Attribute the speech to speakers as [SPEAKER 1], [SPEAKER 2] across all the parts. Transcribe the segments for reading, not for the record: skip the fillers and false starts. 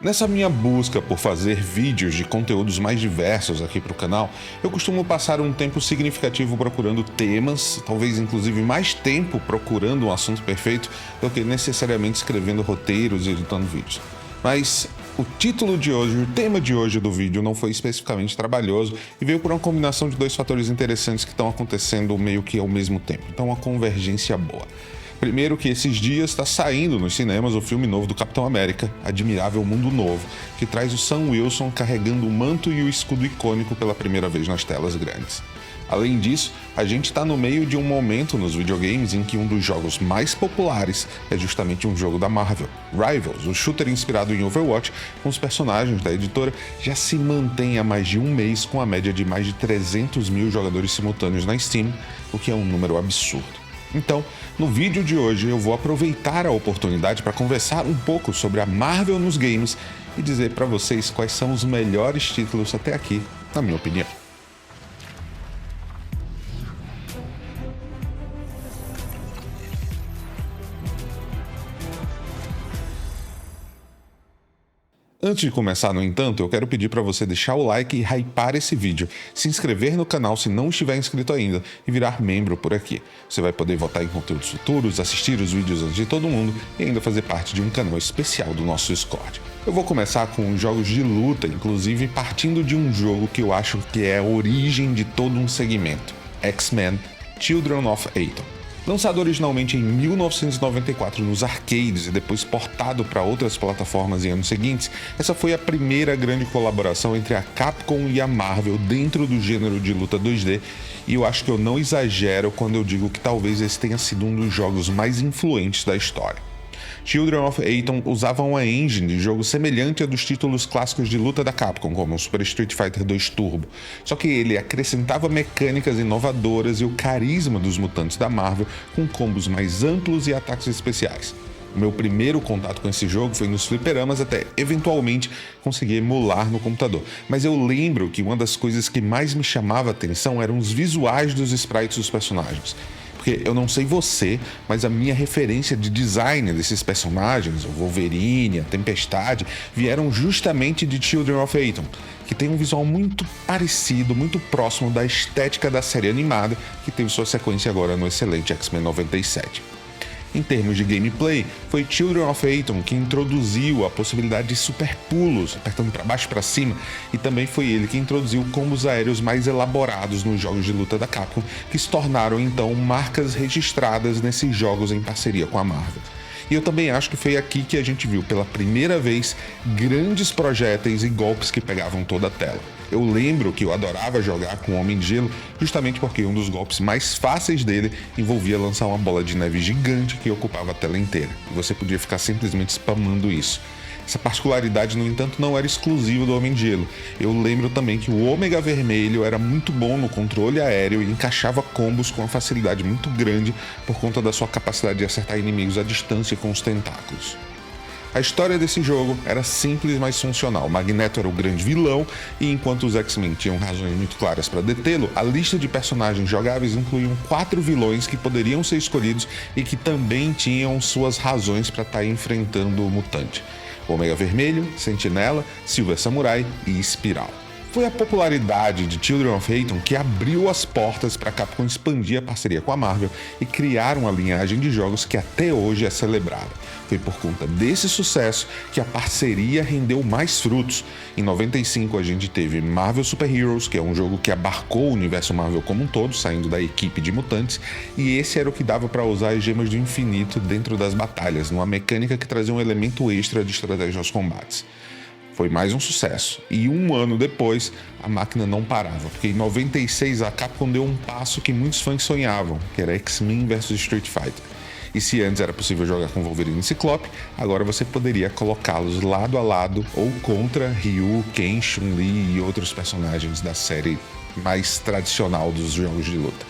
[SPEAKER 1] Nessa minha busca por fazer vídeos de conteúdos mais diversos aqui para o canal, eu costumo passar um tempo significativo procurando temas, talvez inclusive mais tempo procurando um assunto perfeito do que necessariamente escrevendo roteiros e editando vídeos. Mas o título de hoje, o tema de hoje do vídeo não foi especificamente trabalhoso e veio por uma combinação de dois fatores interessantes que estão acontecendo meio que ao mesmo tempo. Então, uma convergência boa. Primeiro que esses dias está saindo nos cinemas o filme novo do Capitão América, Admirável Mundo Novo, que traz o Sam Wilson carregando o manto e o escudo icônico pela primeira vez nas telas grandes. Além disso, a gente está no meio de um momento nos videogames em que um dos jogos mais populares é justamente um jogo da Marvel. Rivals, o shooter inspirado em Overwatch, com os personagens da editora, já se mantém há mais de um mês com a média de mais de 300 mil jogadores simultâneos na Steam, o que é um número absurdo. Então, no vídeo de hoje eu vou aproveitar a oportunidade para conversar um pouco sobre a Marvel nos games e dizer para vocês quais são os melhores títulos até aqui, na minha opinião. Antes de começar, no entanto, eu quero pedir para você deixar o like e hypar esse vídeo, se inscrever no canal se não estiver inscrito ainda e virar membro por aqui. Você vai poder votar em conteúdos futuros, assistir os vídeos antes de todo mundo e ainda fazer parte de um canal especial do nosso Discord. Eu vou começar com jogos de luta, inclusive partindo de um jogo que eu acho que é a origem de todo um segmento, X-Men Children of Atom. Lançado originalmente em 1994 nos arcades e depois portado para outras plataformas em anos seguintes, essa foi a primeira grande colaboração entre a Capcom e a Marvel dentro do gênero de luta 2D, e eu acho que eu não exagero quando eu digo que talvez esse tenha sido um dos jogos mais influentes da história. Children of Atom usava uma engine de jogo semelhante à dos títulos clássicos de luta da Capcom, como o Super Street Fighter 2 Turbo, só que ele acrescentava mecânicas inovadoras e o carisma dos mutantes da Marvel com combos mais amplos e ataques especiais. O meu primeiro contato com esse jogo foi nos fliperamas até eventualmente conseguir emular no computador, mas eu lembro que uma das coisas que mais me chamava a atenção eram os visuais dos sprites dos personagens. Porque eu não sei você, mas a minha referência de design desses personagens, o Wolverine, a Tempestade, vieram justamente de Children of Atom, que tem um visual muito parecido, muito próximo da estética da série animada, que teve sua sequência agora no excelente X-Men 97. Em termos de gameplay, foi Children of Atom que introduziu a possibilidade de super pulos, apertando para baixo e para cima, e também foi ele que introduziu combos aéreos mais elaborados nos jogos de luta da Capcom, que se tornaram então marcas registradas nesses jogos em parceria com a Marvel. E eu também acho que foi aqui que a gente viu pela primeira vez grandes projéteis e golpes que pegavam toda a tela. Eu lembro que eu adorava jogar com o Homem de Gelo justamente porque um dos golpes mais fáceis dele envolvia lançar uma bola de neve gigante que ocupava a tela inteira. E você podia ficar simplesmente spamando isso. Essa particularidade, no entanto, não era exclusiva do Homem de Gelo. Eu lembro também que o Ômega Vermelho era muito bom no controle aéreo e encaixava combos com uma facilidade muito grande por conta da sua capacidade de acertar inimigos à distância com os tentáculos. A história desse jogo era simples, mas funcional. Magneto era o grande vilão, e enquanto os X-Men tinham razões muito claras para detê-lo, a lista de personagens jogáveis incluía 4 vilões que poderiam ser escolhidos e que também tinham suas razões para estar enfrentando o mutante: Ômega Vermelho, Sentinela, Silver Samurai e Espiral. Foi a popularidade de Children of Atom que abriu as portas para a Capcom expandir a parceria com a Marvel e criar uma linhagem de jogos que até hoje é celebrada. Foi por conta desse sucesso que a parceria rendeu mais frutos. Em 95 a gente teve Marvel Super Heroes, que é um jogo que abarcou o universo Marvel como um todo, saindo da equipe de mutantes, e esse era o que dava para usar as gemas do infinito dentro das batalhas, numa mecânica que trazia um elemento extra de estratégia aos combates. Foi mais um sucesso, e um ano depois a máquina não parava, porque em 96 a Capcom deu um passo que muitos fãs sonhavam, que era X-Men vs Street Fighter. E se antes era possível jogar com Wolverine e Ciclope, agora você poderia colocá-los lado a lado ou contra Ryu, Ken, Chun-Li e outros personagens da série mais tradicional dos jogos de luta.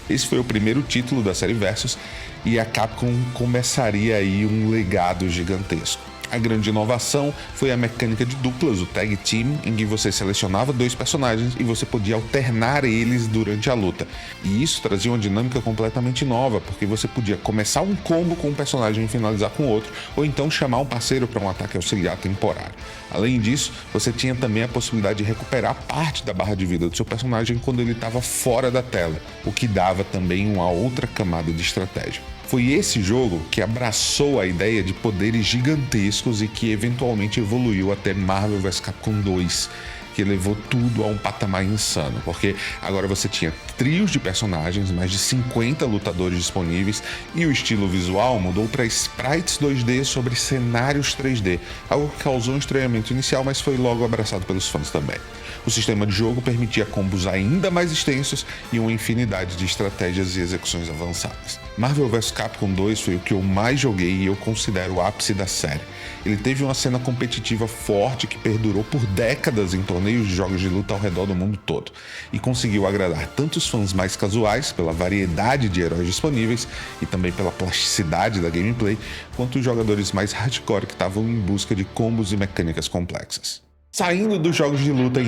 [SPEAKER 1] Esse foi o primeiro título da série Versus e a Capcom começaria aí um legado gigantesco. A grande inovação foi a mecânica de duplas, o Tag Team, em que você selecionava 2 personagens e você podia alternar eles durante a luta. E isso trazia uma dinâmica completamente nova, porque você podia começar um combo com um personagem e finalizar com outro, ou então chamar um parceiro para um ataque auxiliar temporário. Além disso, você tinha também a possibilidade de recuperar parte da barra de vida do seu personagem quando ele estava fora da tela, o que dava também uma outra camada de estratégia. Foi esse jogo que abraçou a ideia de poderes gigantescos e que eventualmente evoluiu até Marvel vs Capcom 2, que levou tudo a um patamar insano, porque agora você tinha trios de personagens, mais de 50 lutadores disponíveis, e o estilo visual mudou para sprites 2D sobre cenários 3D, algo que causou um estranhamento inicial, mas foi logo abraçado pelos fãs também. O sistema de jogo permitia combos ainda mais extensos e uma infinidade de estratégias e execuções avançadas. Marvel vs Capcom 2 foi o que eu mais joguei e eu considero o ápice da série. Ele teve uma cena competitiva forte que perdurou por décadas em torneios de jogos de luta ao redor do mundo todo, e conseguiu agradar tanto os fãs mais casuais, pela variedade de heróis disponíveis e também pela plasticidade da gameplay, quanto os jogadores mais hardcore que estavam em busca de combos e mecânicas complexas. Saindo dos jogos de luta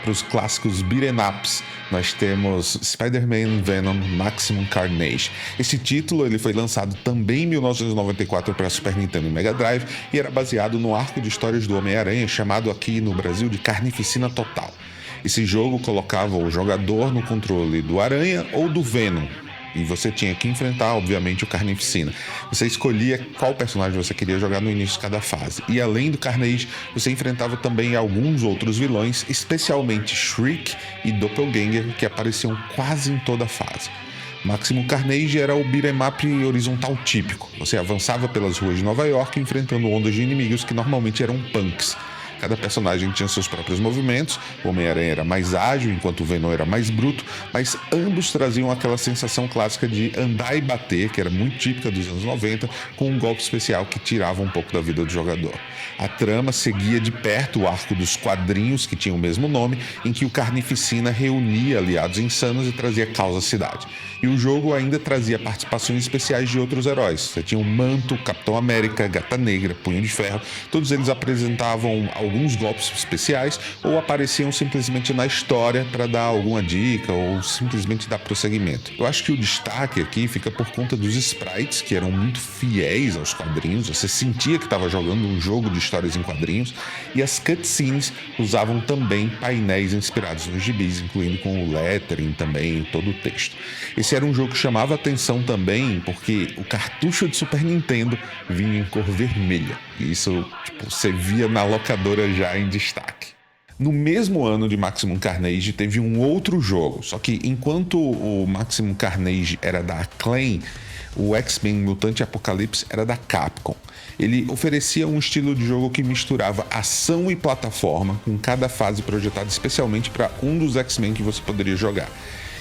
[SPEAKER 1] para os clássicos beat'em ups, nós temos Spider-Man Venom Maximum Carnage. Esse título ele foi lançado também em 1994 para Super Nintendo e Mega Drive e era baseado no arco de histórias do Homem-Aranha, chamado aqui no Brasil de Carnificina Total. Esse jogo colocava o jogador no controle do Aranha ou do Venom, e você tinha que enfrentar, obviamente, o Carnificina. Você escolhia qual personagem você queria jogar no início de cada fase. E além do Carnage, você enfrentava também alguns outros vilões, especialmente Shriek e Doppelganger, que apareciam quase em toda a fase. Maximum Carnage era o beat'em up horizontal típico. Você avançava pelas ruas de Nova York enfrentando ondas de inimigos que normalmente eram punks. Cada personagem tinha seus próprios movimentos, o Homem-Aranha era mais ágil, enquanto o Venom era mais bruto, mas ambos traziam aquela sensação clássica de andar e bater, que era muito típica dos anos 90, com um golpe especial que tirava um pouco da vida do jogador. A trama seguia de perto o arco dos quadrinhos, que tinha o mesmo nome, em que o Carnificina reunia aliados insanos e trazia caos à cidade. E o jogo ainda trazia participações especiais de outros heróis. Você tinha o Manto, Capitão América, Gata Negra, Punho de Ferro, todos eles apresentavam alguns golpes especiais ou apareciam simplesmente na história para dar alguma dica ou simplesmente dar prosseguimento. Eu acho que o destaque aqui fica por conta dos sprites, que eram muito fiéis aos quadrinhos, você sentia que estava jogando um jogo de histórias em quadrinhos, e as cutscenes usavam também painéis inspirados nos gibis, incluindo com o lettering também, todo o texto. Esse era um jogo que chamava atenção também porque o cartucho de Super Nintendo vinha em cor vermelha, e isso você via na locadora já em destaque. No mesmo ano de Maximum Carnage teve um outro jogo, só que enquanto o Maximum Carnage era da Acclaim, o X-Men Mutante Apocalipse era da Capcom. Ele oferecia um estilo de jogo que misturava ação e plataforma, com cada fase projetada especialmente para um dos X-Men que você poderia jogar.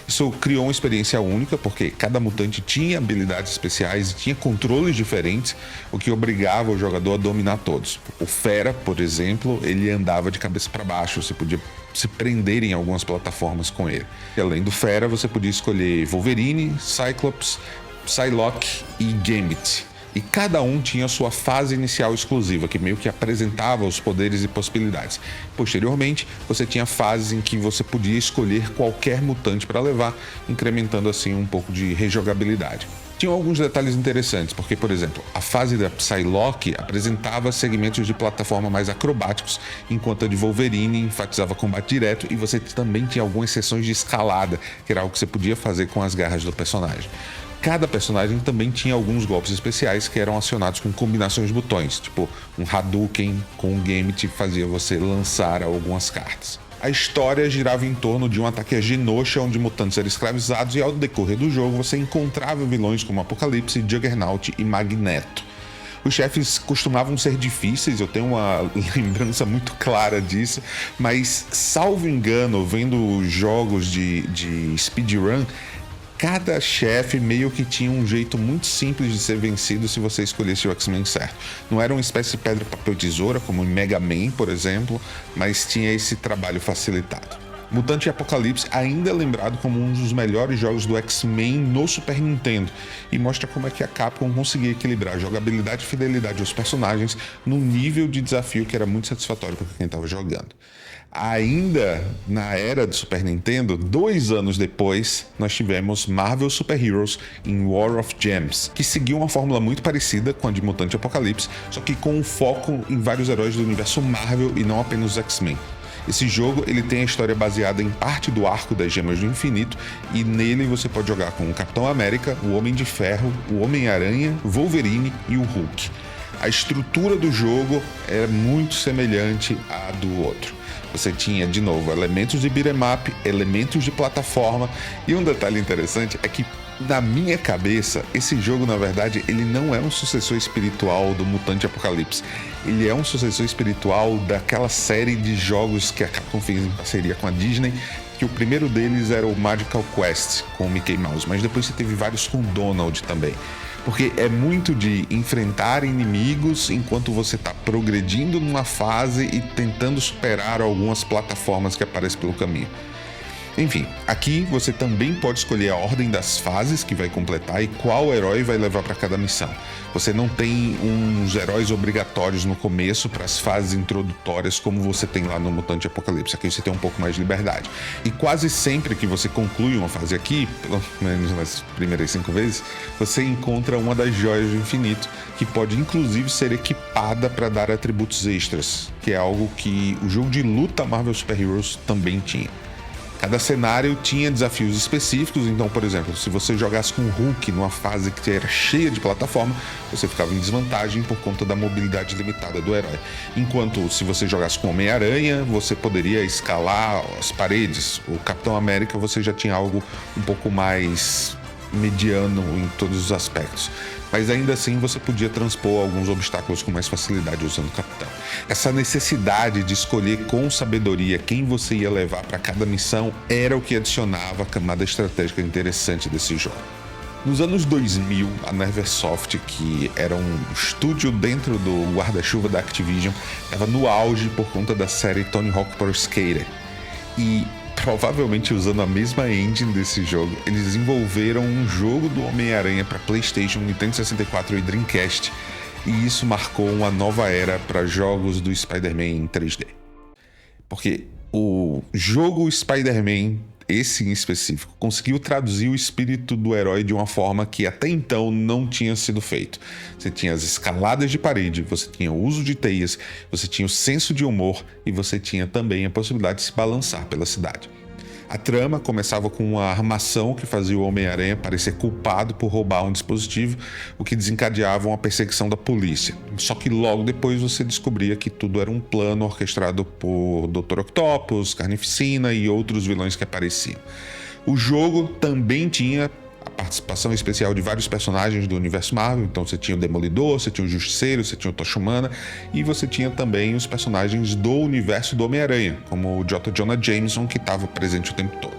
[SPEAKER 1] Isso criou uma experiência única, porque cada mutante tinha habilidades especiais e tinha controles diferentes, o que obrigava o jogador a dominar todos. O Fera, por exemplo, ele andava de cabeça para baixo, você podia se prender em algumas plataformas com ele. E além do Fera, você podia escolher Wolverine, Cyclops, Psylocke e Gambit. E cada um tinha sua fase inicial exclusiva, que meio que apresentava os poderes e possibilidades. Posteriormente, você tinha fases em que você podia escolher qualquer mutante para levar, incrementando assim um pouco de rejogabilidade. Tinham alguns detalhes interessantes, porque, por exemplo, a fase da Psylocke apresentava segmentos de plataforma mais acrobáticos, enquanto a de Wolverine enfatizava combate direto, e você também tinha algumas sessões de escalada, que era algo que você podia fazer com as garras do personagem. Cada personagem também tinha alguns golpes especiais que eram acionados com combinações de botões, tipo um Hadouken com um Gambit fazia você lançar algumas cartas. A história girava em torno de um ataque a Genosha, onde mutantes eram escravizados, e ao decorrer do jogo você encontrava vilões como Apocalipse, Juggernaut e Magneto. Os chefes costumavam ser difíceis, eu tenho uma lembrança muito clara disso, mas salvo engano, vendo os jogos de speedrun, cada chefe meio que tinha um jeito muito simples de ser vencido se você escolhesse o X-Men certo. Não era uma espécie de pedra, papel, tesoura, como em Mega Man, por exemplo, mas tinha esse trabalho facilitado. Mutante Apocalipse ainda é lembrado como um dos melhores jogos do X-Men no Super Nintendo e mostra como é que a Capcom conseguia equilibrar jogabilidade e fidelidade aos personagens num nível de desafio que era muito satisfatório para quem estava jogando. Ainda na era do Super Nintendo, 2 anos depois, nós tivemos Marvel Super Heroes em War of Gems, que seguiu uma fórmula muito parecida com a de Mutante Apocalipse, só que com um foco em vários heróis do universo Marvel e não apenas os X-Men. Esse jogo ele tem a história baseada em parte do arco das Gemas do Infinito e nele você pode jogar com o Capitão América, o Homem de Ferro, o Homem-Aranha, Wolverine e o Hulk. A estrutura do jogo é muito semelhante à do outro. Você tinha, de novo, elementos de beat'em up, elementos de plataforma e um detalhe interessante é que na minha cabeça, esse jogo, na verdade, ele não é um sucessor espiritual do Mutante Apocalipse. Ele é um sucessor espiritual daquela série de jogos que a Capcom fez em parceria com a Disney, que o primeiro deles era o Magical Quest, com o Mickey Mouse, mas depois você teve vários com o Donald também. Porque é muito de enfrentar inimigos enquanto você está progredindo numa fase e tentando superar algumas plataformas que aparecem pelo caminho. Enfim, aqui você também pode escolher a ordem das fases que vai completar e qual herói vai levar para cada missão. Você não tem uns heróis obrigatórios no começo para as fases introdutórias como você tem lá no Mutante Apocalipse. Aqui você tem um pouco mais de liberdade. E quase sempre que você conclui uma fase aqui, pelo menos nas primeiras 5 vezes, você encontra uma das joias do infinito, que pode inclusive ser equipada para dar atributos extras, que é algo que o jogo de luta Marvel Super Heroes também tinha. Cada cenário tinha desafios específicos, então, por exemplo, se você jogasse com o Hulk numa fase que era cheia de plataforma, você ficava em desvantagem por conta da mobilidade limitada do herói. Enquanto se você jogasse com Homem-Aranha, você poderia escalar as paredes. O Capitão América você já tinha algo um pouco mais mediano em todos os aspectos. Mas ainda assim você podia transpor alguns obstáculos com mais facilidade usando o Capitão. Essa necessidade de escolher com sabedoria quem você ia levar para cada missão era o que adicionava a camada estratégica interessante desse jogo. Nos anos 2000, a Neversoft, que era um estúdio dentro do guarda-chuva da Activision, estava no auge por conta da série Tony Hawk Pro Skater. E provavelmente usando a mesma engine desse jogo, eles desenvolveram um jogo do Homem-Aranha para PlayStation, Nintendo 64 e Dreamcast, e isso marcou uma nova era para jogos do Spider-Man em 3D. Porque o jogo Spider-Man, esse em específico, conseguiu traduzir o espírito do herói de uma forma que até então não tinha sido feito. Você tinha as escaladas de parede, você tinha o uso de teias, você tinha o senso de humor e você tinha também a possibilidade de se balançar pela cidade. A trama começava com uma armação que fazia o Homem-Aranha parecer culpado por roubar um dispositivo, o que desencadeava uma perseguição da polícia. Só que logo depois você descobria que tudo era um plano orquestrado por Dr. Octopus, Carnificina e outros vilões que apareciam. O jogo também tinha a participação especial de vários personagens do universo Marvel, então você tinha o Demolidor, você tinha o Justiceiro, você tinha o Tocha Humana e você tinha também os personagens do universo do Homem-Aranha, como o J. Jonah Jameson, que estava presente o tempo todo.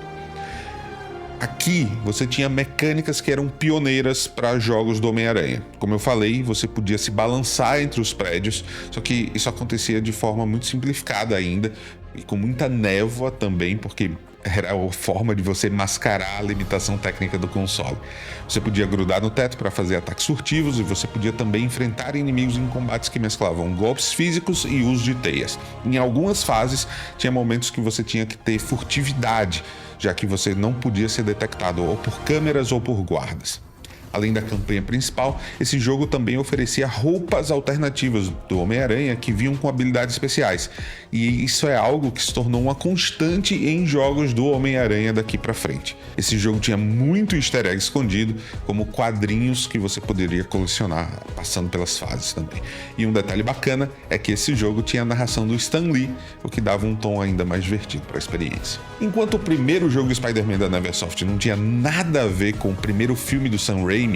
[SPEAKER 1] Aqui você tinha mecânicas que eram pioneiras para jogos do Homem-Aranha. Como eu falei, você podia se balançar entre os prédios, só que isso acontecia de forma muito simplificada ainda e com muita névoa também, porque era a forma de você mascarar a limitação técnica do console. Você podia grudar no teto para fazer ataques furtivos e você podia também enfrentar inimigos em combates que mesclavam golpes físicos e uso de teias. Em algumas fases, tinha momentos que você tinha que ter furtividade, já que você não podia ser detectado ou por câmeras ou por guardas. Além da campanha principal, esse jogo também oferecia roupas alternativas do Homem-Aranha que vinham com habilidades especiais. E isso é algo que se tornou uma constante em jogos do Homem-Aranha daqui pra frente. Esse jogo tinha muito easter egg escondido, como quadrinhos que você poderia colecionar passando pelas fases também. E um detalhe bacana é que esse jogo tinha a narração do Stan Lee, o que dava um tom ainda mais divertido para a experiência. Enquanto o primeiro jogo Spider-Man da Neversoft não tinha nada a ver com o primeiro filme do Sam Raimi,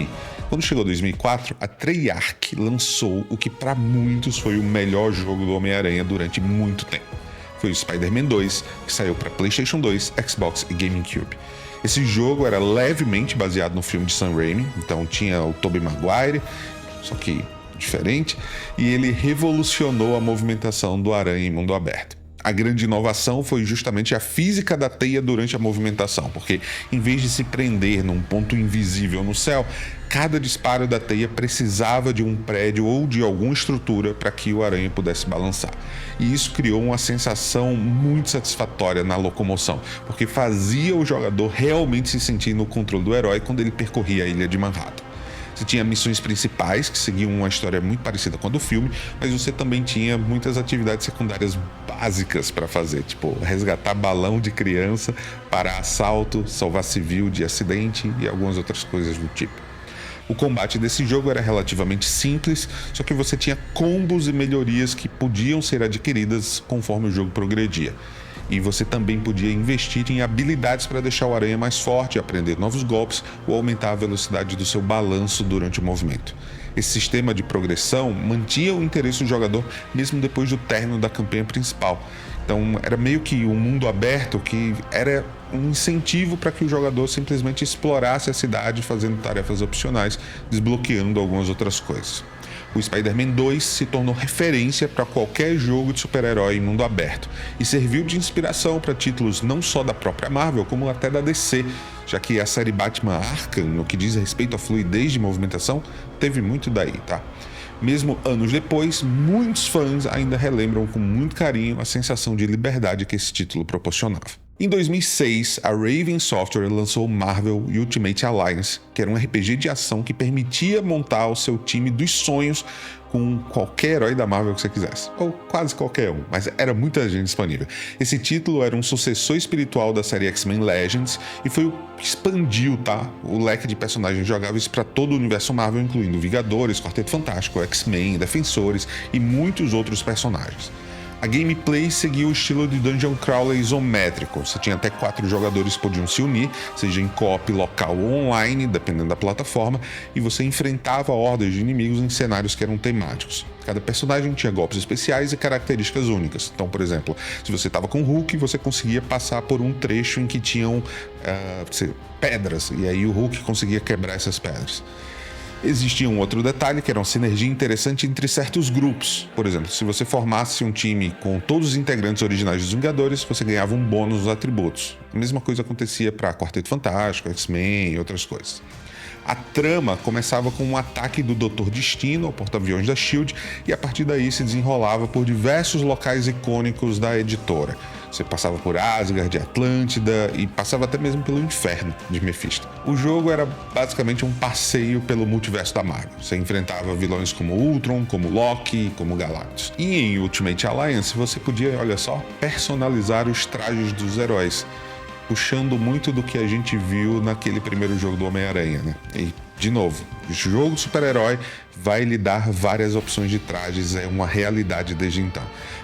[SPEAKER 1] quando chegou 2004, a Treyarch lançou o que para muitos foi o melhor jogo do Homem-Aranha durante muito tempo. Foi o Spider-Man 2, que saiu para PlayStation 2, Xbox e GameCube. Esse jogo era levemente baseado no filme de Sam Raimi, então tinha o Tobey Maguire, só que diferente, e ele revolucionou a movimentação do Aranha em mundo aberto. A grande inovação foi justamente a física da teia durante a movimentação, porque em vez de se prender num ponto invisível no céu, cada disparo da teia precisava de um prédio ou de alguma estrutura para que o aranha pudesse balançar. E isso criou uma sensação muito satisfatória na locomoção, porque fazia o jogador realmente se sentir no controle do herói quando ele percorria a ilha de Manhattan. Você tinha missões principais, que seguiam uma história muito parecida com a do filme, mas você também tinha muitas atividades secundárias básicas para fazer, tipo resgatar balão de criança, parar assalto, salvar civil de acidente e algumas outras coisas do tipo. O combate desse jogo era relativamente simples, só que você tinha combos e melhorias que podiam ser adquiridas conforme o jogo progredia. E você também podia investir em habilidades para deixar o aranha mais forte, aprender novos golpes ou aumentar a velocidade do seu balanço durante o movimento. Esse sistema de progressão mantinha o interesse do jogador mesmo depois do término da campanha principal. Então era meio que um mundo aberto que era um incentivo para que o jogador simplesmente explorasse a cidade fazendo tarefas opcionais, desbloqueando algumas outras coisas. O Spider-Man 2 se tornou referência para qualquer jogo de super-herói em mundo aberto e serviu de inspiração para títulos não só da própria Marvel, como até da DC, já que a série Batman Arkham, no que diz respeito à fluidez de movimentação, teve muito daí, tá? Mesmo anos depois, muitos fãs ainda relembram com muito carinho a sensação de liberdade que esse título proporcionava. Em 2006, a Raven Software lançou Marvel Ultimate Alliance, que era um RPG de ação que permitia montar o seu time dos sonhos com qualquer herói da Marvel que você quisesse, ou quase qualquer um, mas era muita gente disponível. Esse título era um sucessor espiritual da série X-Men Legends e foi o que expandiu, o leque de personagens jogáveis para todo o universo Marvel, incluindo Vingadores, Quarteto Fantástico, X-Men, Defensores e muitos outros personagens. A gameplay seguia o estilo de Dungeon Crawler isométrico. Você tinha até 4 jogadores que podiam se unir, seja em co-op local ou online, dependendo da plataforma, e você enfrentava hordas de inimigos em cenários que eram temáticos. Cada personagem tinha golpes especiais e características únicas. Então, por exemplo, se você estava com o Hulk, você conseguia passar por um trecho em que tinham pedras, e aí o Hulk conseguia quebrar essas pedras. Existia um outro detalhe, que era uma sinergia interessante entre certos grupos. Por exemplo, se você formasse um time com todos os integrantes originais dos Vingadores, você ganhava um bônus nos atributos. A mesma coisa acontecia para Quarteto Fantástico, X-Men e outras coisas. A trama começava com um ataque do Dr. Destino ao porta-aviões da S.H.I.E.L.D. e a partir daí se desenrolava por diversos locais icônicos da editora. Você passava por Asgard, Atlântida e passava até mesmo pelo Inferno de Mephisto. O jogo era basicamente um passeio pelo multiverso da Marvel. Você enfrentava vilões como Ultron, como Loki, como Galactus. E em Ultimate Alliance você podia, olha só, personalizar os trajes dos heróis, puxando muito do que a gente viu naquele primeiro jogo do Homem-Aranha, né? E, de novo, o jogo de super-herói vai lhe dar várias opções de trajes, é uma realidade desde então.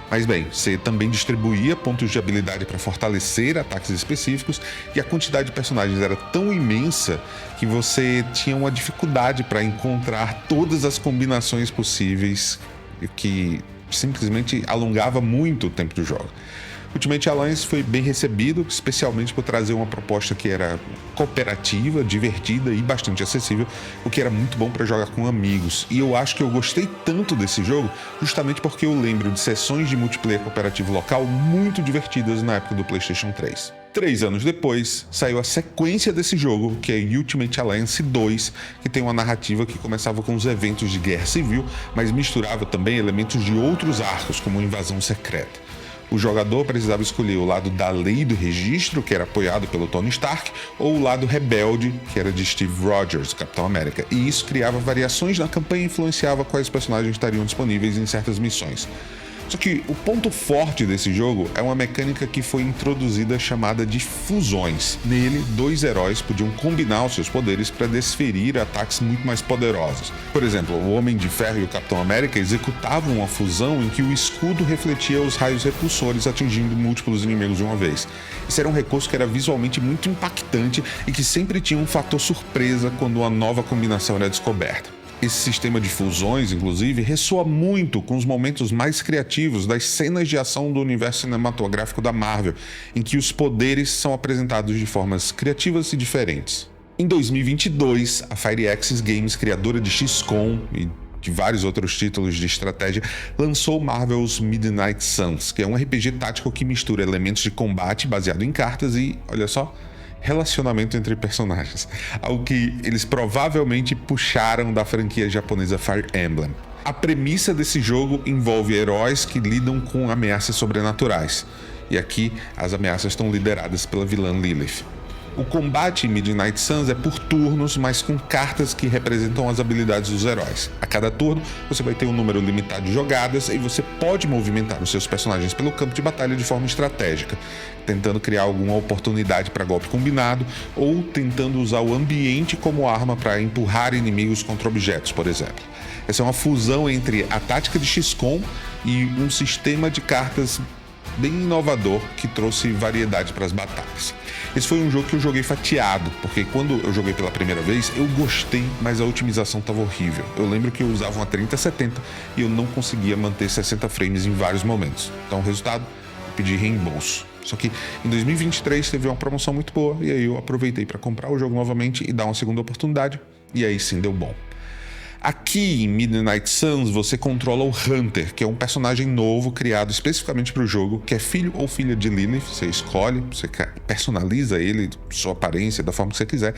[SPEAKER 1] Mas bem, você também distribuía pontos de habilidade para fortalecer ataques específicos e a quantidade de personagens era tão imensa que você tinha uma dificuldade para encontrar todas as combinações possíveis, que simplesmente alongava muito o tempo do jogo. Ultimate Alliance foi bem recebido, especialmente por trazer uma proposta que era cooperativa, divertida e bastante acessível, o que era muito bom para jogar com amigos. E eu acho que eu gostei tanto desse jogo justamente porque eu lembro de sessões de multiplayer cooperativo local muito divertidas na época do PlayStation 3. 3 anos depois, saiu a sequência desse jogo, que é Ultimate Alliance 2, que tem uma narrativa que começava com os eventos de guerra civil, mas misturava também elementos de outros arcos, como invasão secreta. O jogador precisava escolher o lado da lei do registro, que era apoiado pelo Tony Stark, ou o lado rebelde, que era de Steve Rogers, Capitão América. E isso criava variações na campanha e influenciava quais personagens estariam disponíveis em certas missões. Só que o ponto forte desse jogo é uma mecânica que foi introduzida chamada de fusões. Nele, 2 heróis podiam combinar os seus poderes para desferir ataques muito mais poderosos. Por exemplo, o Homem de Ferro e o Capitão América executavam uma fusão em que o escudo refletia os raios repulsores, atingindo múltiplos inimigos de uma vez. Esse era um recurso que era visualmente muito impactante e que sempre tinha um fator surpresa quando uma nova combinação era descoberta. Esse sistema de fusões, inclusive, ressoa muito com os momentos mais criativos das cenas de ação do universo cinematográfico da Marvel, em que os poderes são apresentados de formas criativas e diferentes. Em 2022, a Firaxis Games, criadora de XCOM, de vários outros títulos de estratégia, lançou Marvel's Midnight Suns, que é um RPG tático que mistura elementos de combate baseado em cartas e, olha só, relacionamento entre personagens, algo que eles provavelmente puxaram da franquia japonesa Fire Emblem. A premissa desse jogo envolve heróis que lidam com ameaças sobrenaturais, e aqui as ameaças estão lideradas pela vilã Lilith. O combate em Midnight Suns é por turnos, mas com cartas que representam as habilidades dos heróis. A cada turno, você vai ter um número limitado de jogadas e você pode movimentar os seus personagens pelo campo de batalha de forma estratégica, tentando criar alguma oportunidade para golpe combinado ou tentando usar o ambiente como arma para empurrar inimigos contra objetos, por exemplo. Essa é uma fusão entre a tática de XCOM e um sistema de cartas bem inovador que trouxe variedade para as batalhas. Esse foi um jogo que eu joguei fatiado, porque quando eu joguei pela primeira vez, eu gostei, mas a otimização estava horrível. Eu lembro que eu usava uma 3070 e eu não conseguia manter 60 frames em vários momentos. Então, o resultado, eu pedi reembolso. Só que em 2023 teve uma promoção muito boa e aí eu aproveitei para comprar o jogo novamente e dar uma segunda oportunidade, e aí sim deu bom. Aqui em Midnight Suns você controla o Hunter, que é um personagem novo criado especificamente para o jogo, que é filho ou filha de Lilith. Você escolhe, você personaliza ele, sua aparência, da forma que você quiser,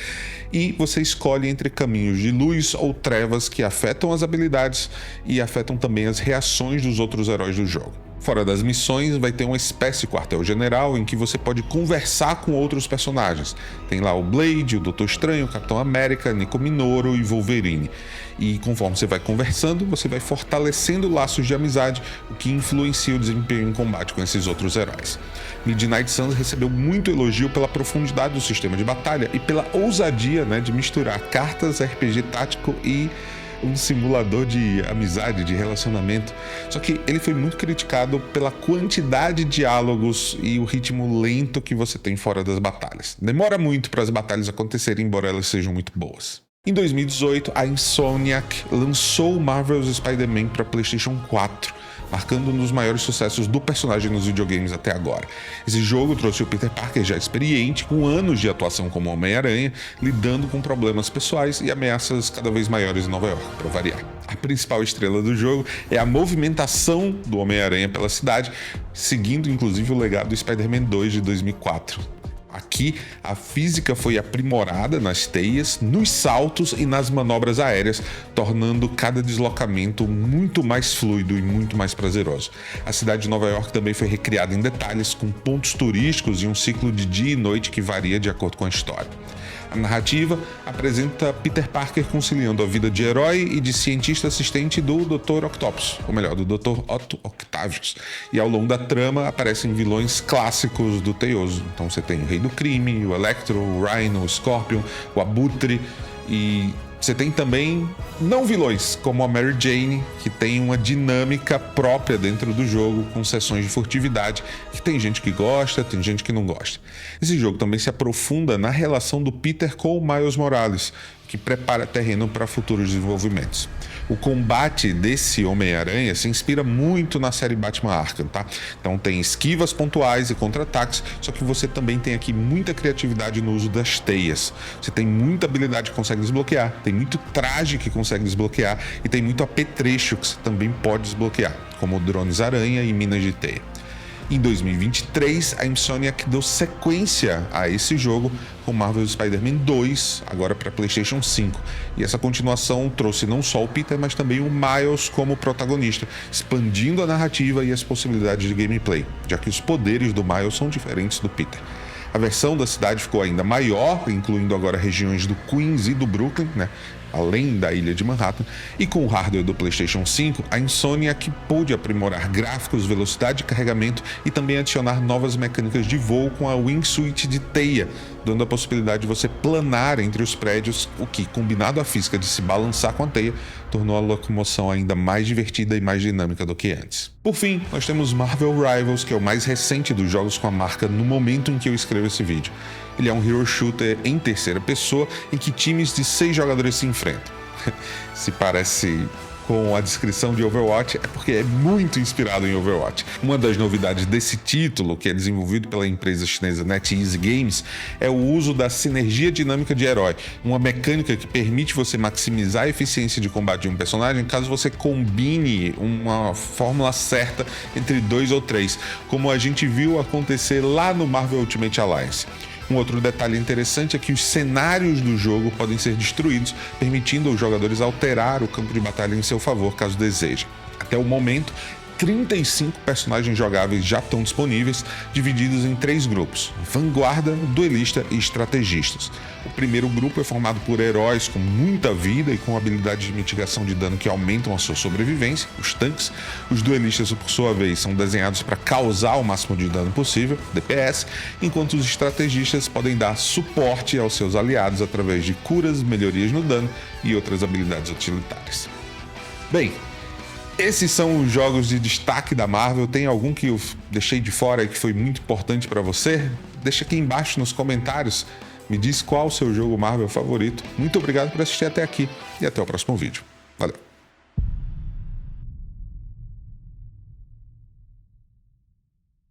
[SPEAKER 1] e você escolhe entre caminhos de luz ou trevas que afetam as habilidades e afetam também as reações dos outros heróis do jogo. Fora das missões, vai ter uma espécie de quartel-general em que você pode conversar com outros personagens. Tem lá o Blade, o Doutor Estranho, o Capitão América, Nico Minoru e Wolverine. E conforme você vai conversando, você vai fortalecendo laços de amizade, o que influencia o desempenho em combate com esses outros heróis. Midnight Suns recebeu muito elogio pela profundidade do sistema de batalha e pela ousadia, de misturar cartas, RPG tático e um simulador de amizade, de relacionamento. Só que ele foi muito criticado pela quantidade de diálogos e o ritmo lento que você tem fora das batalhas. Demora muito para as batalhas acontecerem, embora elas sejam muito boas. Em 2018, a Insomniac lançou Marvel's Spider-Man para PlayStation 4, marcando um dos maiores sucessos do personagem nos videogames até agora. Esse jogo trouxe o Peter Parker já experiente, com anos de atuação como Homem-Aranha, lidando com problemas pessoais e ameaças cada vez maiores em Nova York, para variar. A principal estrela do jogo é a movimentação do Homem-Aranha pela cidade, seguindo inclusive o legado do Spider-Man 2 de 2004. Aqui, a física foi aprimorada nas teias, nos saltos e nas manobras aéreas, tornando cada deslocamento muito mais fluido e muito mais prazeroso. A cidade de Nova York também foi recriada em detalhes, com pontos turísticos e um ciclo de dia e noite que varia de acordo com a história. A narrativa apresenta Peter Parker conciliando a vida de herói e de cientista assistente do Dr. Octopus, ou melhor, do Dr. Otto Octavius. E ao longo da trama aparecem vilões clássicos do Teioso. Então você tem o Rei do Crime, o Electro, o Rhino, o Scorpion, o Abutre, e você tem também não vilões, como a Mary Jane, que tem uma dinâmica própria dentro do jogo, com sessões de furtividade, que tem gente que gosta, tem gente que não gosta. Esse jogo também se aprofunda na relação do Peter com o Miles Morales, que prepara terreno para futuros desenvolvimentos. O combate desse Homem-Aranha se inspira muito na série Batman Arkham, tá? Então tem esquivas pontuais e contra-ataques, só que você também tem aqui muita criatividade no uso das teias. Você tem muita habilidade que consegue desbloquear, tem muito traje que consegue desbloquear e tem muito apetrecho que você também pode desbloquear, como drones aranha e minas de teia. Em 2023, a Insomniac deu sequência a esse jogo com Marvel's Spider-Man 2, agora para PlayStation 5. E essa continuação trouxe não só o Peter, mas também o Miles como protagonista, expandindo a narrativa e as possibilidades de gameplay, já que os poderes do Miles são diferentes do Peter. A versão da cidade ficou ainda maior, incluindo agora regiões do Queens e do Brooklyn, além da ilha de Manhattan, e com o hardware do PlayStation 5, a Insomniac pôde aprimorar gráficos, velocidade de carregamento e também adicionar novas mecânicas de voo com a Wingsuit de teia, dando a possibilidade de você planar entre os prédios, o que, combinado à física de se balançar com a teia, tornou a locomoção ainda mais divertida e mais dinâmica do que antes. Por fim, nós temos Marvel Rivals, que é o mais recente dos jogos com a marca no momento em que eu escrevo esse vídeo. Ele é um hero shooter em terceira pessoa em que times de 6 jogadores se enfrentam. Se parece com a descrição de Overwatch é porque é muito inspirado em Overwatch. Uma das novidades desse título, que é desenvolvido pela empresa chinesa NetEase Games, é o uso da sinergia dinâmica de herói, uma mecânica que permite você maximizar a eficiência de combate de um personagem caso você combine uma fórmula certa entre 2 ou 3, como a gente viu acontecer lá no Marvel Ultimate Alliance. Um outro detalhe interessante é que os cenários do jogo podem ser destruídos, permitindo aos jogadores alterar o campo de batalha em seu favor, caso desejem. Até o momento, 35 personagens jogáveis já estão disponíveis, divididos em 3 grupos: vanguarda, duelista e estrategistas. O primeiro grupo é formado por heróis com muita vida e com habilidades de mitigação de dano que aumentam a sua sobrevivência, os tanques. Os duelistas, por sua vez, são desenhados para causar o máximo de dano possível, DPS, enquanto os estrategistas podem dar suporte aos seus aliados através de curas, melhorias no dano e outras habilidades utilitárias. Bem, esses são os jogos de destaque da Marvel. Tem algum que eu deixei de fora e que foi muito importante para você? Deixa aqui embaixo nos comentários. Me diz qual o seu jogo Marvel favorito. Muito obrigado por assistir até aqui e até o próximo vídeo. Valeu!